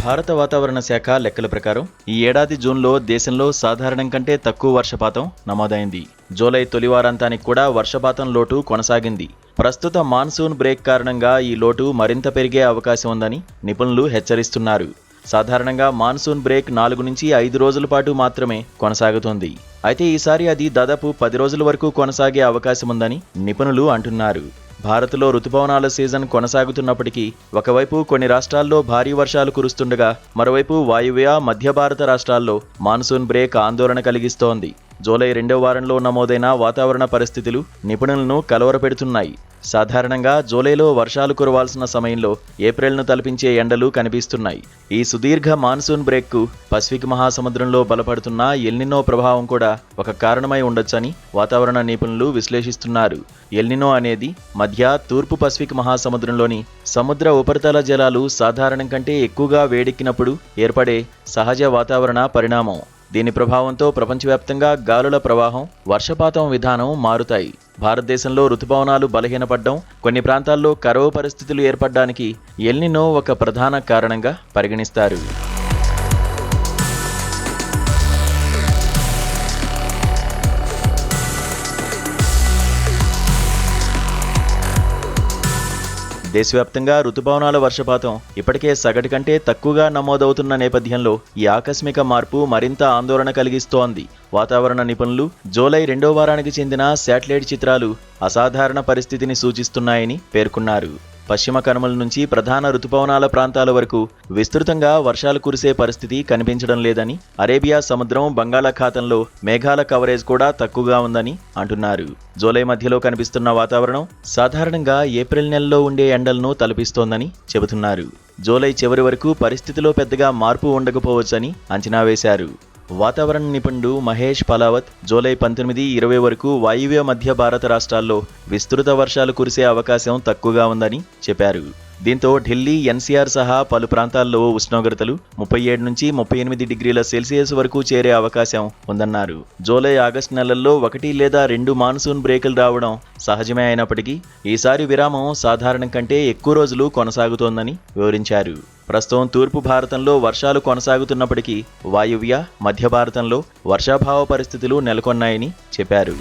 భారత వాతావరణ శాఖ లెక్కల ప్రకారం ఈ ఏడాది జూన్లో దేశంలో సాధారణం కంటే తక్కువ వర్షపాతం నమోదైంది. జూలై తొలి వారాంతానికి కూడా వర్షపాతం లోటు కొనసాగింది. ప్రస్తుత మాన్సూన్ బ్రేక్ కారణంగా ఈ లోటు మరింత పెరిగే అవకాశం ఉందని నిపుణులు హెచ్చరిస్తున్నారు. సాధారణంగా మాన్సూన్ బ్రేక్ 4 నుంచి 5 రోజుల పాటు మాత్రమే కొనసాగుతోంది. అయితే ఈసారి అది దాదాపు 10 రోజుల వరకు కొనసాగే అవకాశం ఉందని నిపుణులు అంటున్నారు. భారత్లో రుతుపవనాల సీజన్ కొనసాగుతున్నప్పటికీ ఒకవైపు కొన్ని రాష్ట్రాల్లో భారీ వర్షాలు కురుస్తుండగా మరోవైపు వాయువ్య మధ్య భారత రాష్ట్రాల్లో మాన్సూన్ బ్రేక్ ఆందోళన కలిగిస్తోంది. జూలై 2వ వారంలో నమోదైన వాతావరణ పరిస్థితులు నిపుణులను కలవరపెడుతున్నాయి. సాధారణంగా జూలైలో వర్షాలు కురవాల్సిన సమయంలో ఏప్రిల్ను తలపించే ఎండలు కనిపిస్తున్నాయి. ఈ సుదీర్ఘ మాన్సూన్ బ్రేక్కు పసిఫిక్ మహాసముద్రంలో బలపడుతున్న ఎల్నినో ప్రభావం కూడా ఒక కారణమై ఉండొచ్చని వాతావరణ నిపుణులు విశ్లేషిస్తున్నారు. ఎల్నినో అనేది మధ్య తూర్పు పసిఫిక్ మహాసముద్రంలోని సముద్ర ఉపరితల జలాలు సాధారణం కంటే ఎక్కువగా వేడెక్కినప్పుడు ఏర్పడే సహజ వాతావరణ పరిణామం. దీని ప్రభావంతో ప్రపంచవ్యాప్తంగా గాలుల ప్రవాహం, వర్షపాతం విధానం మారుతాయి. భారతదేశంలో రుతుపవనాలు బలహీనపడడం, కొన్ని ప్రాంతాల్లో కరువు పరిస్థితులు ఏర్పడడానికి ఎల్నినో ఒక ప్రధాన కారణంగా పరిగణిస్తారు. దేశవ్యాప్తంగా రుతుపవనాల వర్షపాతం ఇప్పటికే సగటు కంటే తక్కువగా నమోదవుతున్న నేపథ్యంలో ఈ ఆకస్మిక మార్పు మరింత ఆందోళన కలిగిస్తోంది. వాతావరణ నిపుణులు జూలై 2వ వారానికి చెందిన శాటిలైట్ చిత్రాలు అసాధారణ పరిస్థితిని సూచిస్తున్నాయని పేర్కొన్నారు. పశ్చిమ కనుమల నుంచి ప్రధాన రుతుపవనాల ప్రాంతాల వరకు విస్తృతంగా వర్షాలు కురిసే పరిస్థితి కనిపించడం లేదని, అరేబియా సముద్రం, బంగాళాఖాతంలో మేఘాల కవరేజ్ కూడా తక్కువగా ఉందని అంటున్నారు. జూలై మధ్యలో కనిపిస్తున్న వాతావరణం సాధారణంగా ఏప్రిల్ నెలలో ఉండే ఎండలను తలపిస్తోందని చెబుతున్నారు. జూలై చివరి వరకు పరిస్థితిలో పెద్దగా మార్పు ఉండకపోవచ్చని అంచనా వేశారు. వాతావరణ నిపుణుడు మహేష్ పలావత్ జూలై 19, 20 వరకు వాయువ్య మధ్య భారత రాష్ట్రాల్లో విస్తృత వర్షాలు కురిసే అవకాశం తక్కువగా ఉందని చెప్పారు. దీంతో ఢిల్లీ, ఎన్సీఆర్ సహా పలు ప్రాంతాల్లో ఉష్ణోగ్రతలు 37 నుంచి 38 డిగ్రీల సెల్సియస్ వరకు చేరే అవకాశం ఉందన్నారు. జూలై, ఆగస్టు నెలల్లో 1 లేదా 2 మాన్సూన్ బ్రేకులు రావడం సహజమే అయినప్పటికీ ఈసారి విరామం సాధారణం కంటే ఎక్కువ రోజులు కొనసాగుతోందని వివరించారు. ప్రస్తుతం తూర్పు భారతంలో వర్షాలు కొనసాగుతున్నప్పటికీ వాయువ్య, మధ్య భారతంలో వర్షాభావ పరిస్థితులు నెలకొన్నాయని చెప్పారు.